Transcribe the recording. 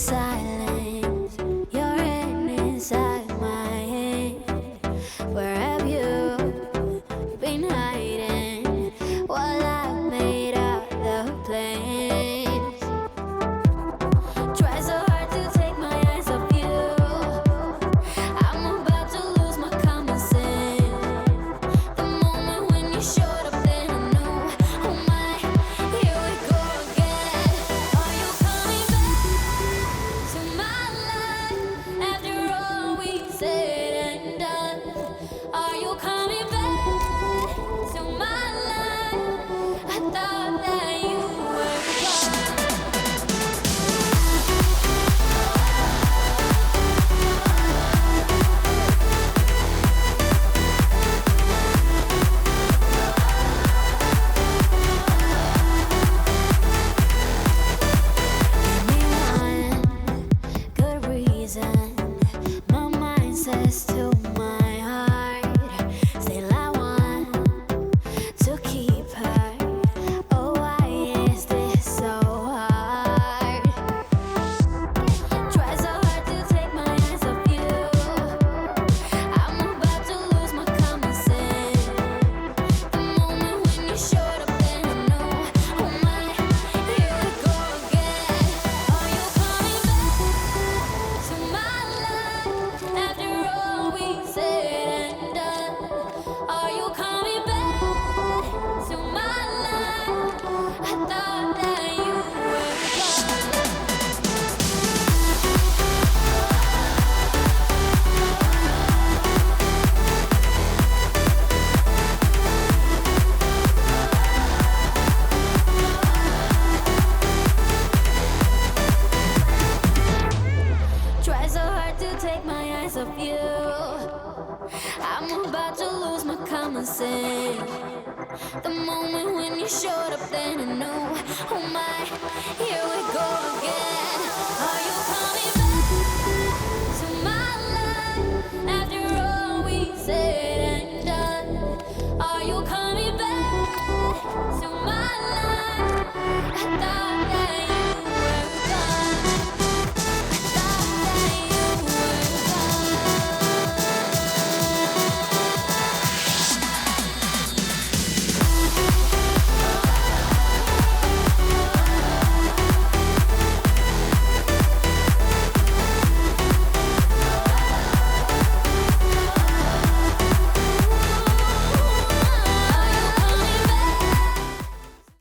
silence, your hand inside my hand. Where have you been hiding while I made out the plans? Try so hard to take my eyes off you. I'm about to lose my common sense. The moment when you showed up, then I knew, oh my, here we go again. Are you coming back to my life after all we said and done? Are you coming back to my life? I thought that you were gone. Good reason, my mind says to my heart, still I want to keep her. Oh, why is this so hard? Try so hard to take my eyes off you. I'm about to lose my common sense. The moment when you showed up, then I knew, oh my, here we go again. Are you coming back to my life after all we said and done? Are you coming back to my life? I thought that you were gone. Try so hard to take my eyes off you. I'm about to lose my common sense. The moment when you showed up, then I knew, oh my, here we go again. Are you coming back to my life after all we said and done? Are you coming back to my life? I thought